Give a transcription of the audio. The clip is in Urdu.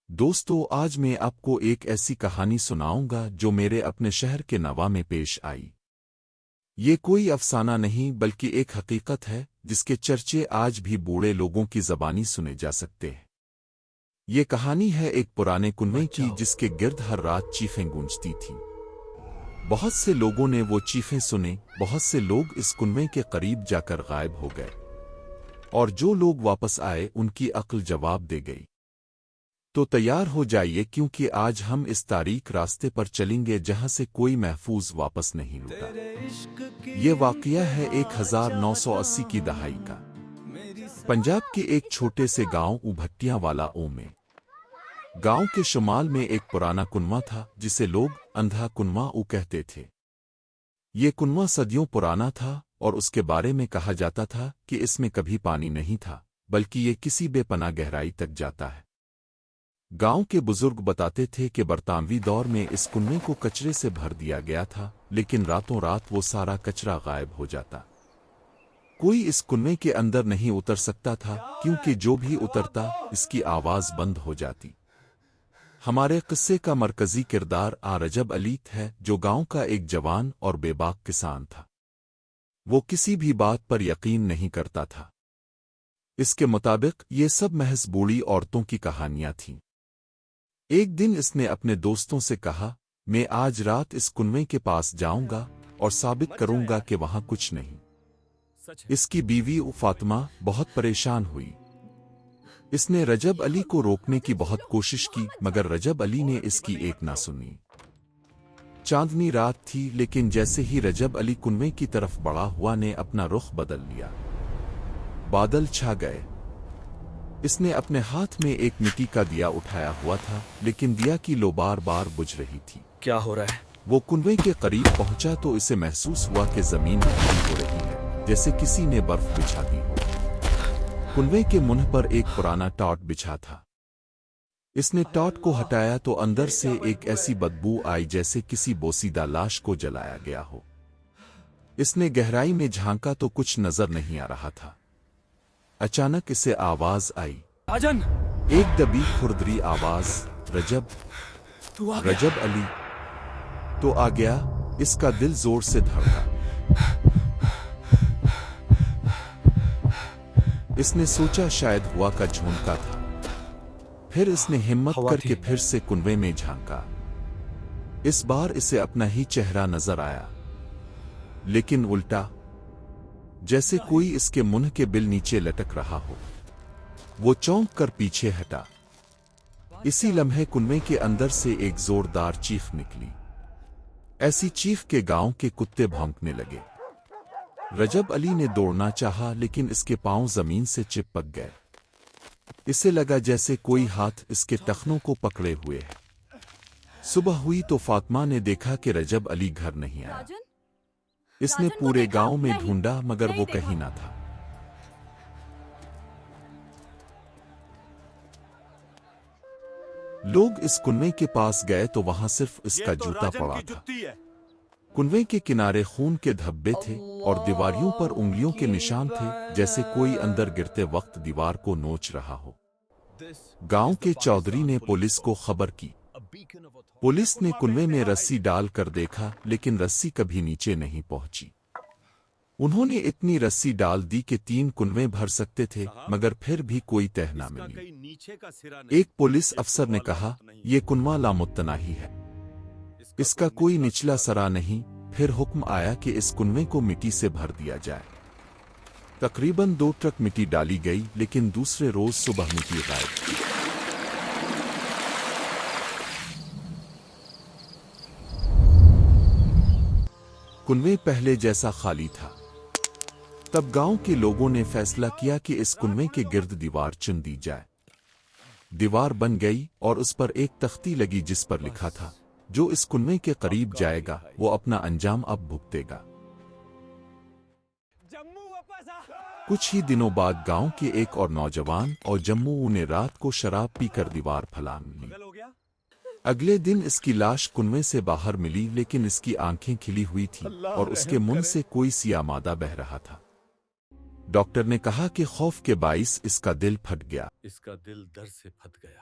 دوستو آج میں آپ کو ایک ایسی کہانی سناؤں گا جو میرے اپنے شہر کے نوا میں پیش آئی۔ یہ کوئی افسانہ نہیں بلکہ ایک حقیقت ہے جس کے چرچے آج بھی بوڑھے لوگوں کی زبانی سنے جا سکتے ہیں۔ یہ کہانی ہے ایک پرانے کنویں کی جس کے گرد ہر رات چیخیں گونجتی تھیں۔ بہت سے لوگوں نے وہ چیخیں سنیں، بہت سے لوگ اس کنویں کے قریب جا کر غائب ہو گئے، اور جو لوگ واپس آئے ان کی عقل جواب دے گئی۔ تو تیار ہو جائیے کیونکہ آج ہم اس تاریک راستے پر چلیں گے جہاں سے کوئی محفوظ واپس نہیں لوٹا۔ یہ واقعہ ہے 1980 کی دہائی کا، پنجاب کے ایک چھوٹے سے گاؤں بھٹیاں والا او میں۔ گاؤں کے شمال میں ایک پرانا کنواں تھا جسے لوگ اندھا کنواں کہتے تھے۔ یہ کنواں صدیوں پرانا تھا اور اس کے بارے میں کہا جاتا تھا کہ اس میں کبھی پانی نہیں تھا بلکہ یہ کسی بے پناہ گہرائی تک جاتا ہے۔ گاؤں کے بزرگ بتاتے تھے کہ برطانوی دور میں اس کنویں کو کچرے سے بھر دیا گیا تھا، لیکن راتوں رات وہ سارا کچرا غائب ہو جاتا۔ کوئی اس کنویں کے اندر نہیں اتر سکتا تھا کیونکہ جو بھی اترتا اس کی آواز بند ہو جاتی۔ ہمارے قصے کا مرکزی کردار رجب علی ہے، جو گاؤں کا ایک جوان اور بے باک کسان تھا۔ وہ کسی بھی بات پر یقین نہیں کرتا تھا۔ اس کے مطابق یہ سب محض بوڑھی عورتوں کی کہانیاں تھیں۔ ایک دن اس نے اپنے دوستوں سے کہا، میں آج رات اس کنویں کے پاس جاؤں گا اور ثابت کروں گا کہ وہاں کچھ نہیں۔ اس کی بیوی فاطمہ بہت پریشان ہوئی۔ اس نے رجب علی کو روکنے کی بہت کوشش کی مگر رجب علی نے اس کی ایک نہ سنی۔ چاندنی رات تھی لیکن جیسے ہی رجب علی کنویں کی طرف بڑھا ہوا نے اپنا رخ بدل لیا۔ بادل چھا گئے۔ اس نے اپنے ہاتھ میں ایک مٹی کا دیا اٹھایا ہوا تھا لیکن دیا کی لو بار بار بجھ رہی تھی۔ کیا ہو رہا ہے؟ وہ کنویں کے قریب پہنچا تو اسے محسوس ہوا کہ زمین ٹھنڈی ہو رہی ہے، جیسے کسی نے برف بچھا دی ہو۔ کنویں کے منہ پر ایک پرانا ٹاٹ بچھا تھا۔ اس نے ٹاٹ کو ہٹایا تو اندر سے ایک ایسی بدبو آئی جیسے کسی بوسیدہ لاش کو جلایا گیا ہو۔ اس نے گہرائی میں جھانکا تو کچھ نظر نہیں آ رہا تھا۔ اچانک اسے آواز آئی، آجن، ایک دبی کھردری آواز، رجب، تو آ گیا۔ رجب علی تو آ گیا۔ اس کا دل زور سے دھڑکا۔ اس نے سوچا شاید ہوا کا جھونکا تھا۔ پھر اس نے ہمت ہوا کر تھی۔ کے پھر سے کنویں میں جھانکا۔ اس بار اسے اپنا ہی چہرہ نظر آیا، لیکن الٹا، جیسے کوئی اس کے منہ کے بل نیچے لٹک رہا ہو۔ وہ چونک کر پیچھے ہٹا۔ اسی لمحے کنویں کے اندر سے ایک زوردار چیخ نکلی، ایسی چیخ کے گاؤں کے کتے بھونکنے لگے۔ رجب علی نے دوڑنا چاہا لیکن اس کے پاؤں زمین سے چپک گئے۔ اسے لگا جیسے کوئی ہاتھ اس کے ٹخنوں کو پکڑے ہوئے ہے۔ صبح ہوئی تو فاطمہ نے دیکھا کہ رجب علی گھر نہیں آیا۔ اس نے پورے گاؤں میں ڈھونڈا مگر وہ کہیں نہ تھا۔ لوگ اس کنویں کے پاس گئے تو وہاں صرف اس کا جوتا پڑا تھا۔ کنویں کے کنارے خون کے دھبے تھے اور دیواریوں پر انگلیوں کے نشان تھے جیسے کوئی اندر گرتے وقت دیوار کو نوچ رہا ہو۔ گاؤں کے چودھری نے پولیس کو خبر کی۔ پولیس نے کنویں میں رسی ڈال کر دیکھا لیکن رسی کبھی نیچے نہیں پہنچی۔ انہوں نے اتنی رسی ڈال دی کہ 3 کنویں بھر سکتے تھے مگر پھر بھی کوئی تہ نہ ملی۔ ایک پولیس افسر نے کہا، یہ کنواں لامتناہی ہے، اس کا کوئی نچلا سرا نہیں۔ پھر حکم آیا کہ اس کنویں کو مٹی سے بھر دیا جائے۔ تقریباً 2 ٹرک مٹی ڈالی گئی لیکن دوسرے روز صبح مٹی غائب تھی۔ کنویں پہلے جیسا خالی تھا۔ تب گاؤں کے لوگوں نے فیصلہ کیا کہ اس کنویں کے گرد دیوار چن دی جائے۔ دیوار بن گئی اور اس پر ایک تختی لگی جس پر لکھا تھا، جو اس کنویں کے قریب جائے گا وہ اپنا انجام اب بھگتے گا۔ کچھ ہی دنوں بعد گاؤں کے ایک اور نوجوان اور جموں نے رات کو شراب پی کر دیوار پھلانگ لی۔ اگلے دن اس کی لاش کنویں سے باہر ملی لیکن اس کی آنکھیں کھلی ہوئی تھیں اور اس کے منہ سے کوئی سیاہ مادہ بہہ رہا تھا۔ ڈاکٹر نے کہا کہ خوف کے باعث اس کا دل پھٹ گیا۔ اس کا دل درد سے پھٹ گیا۔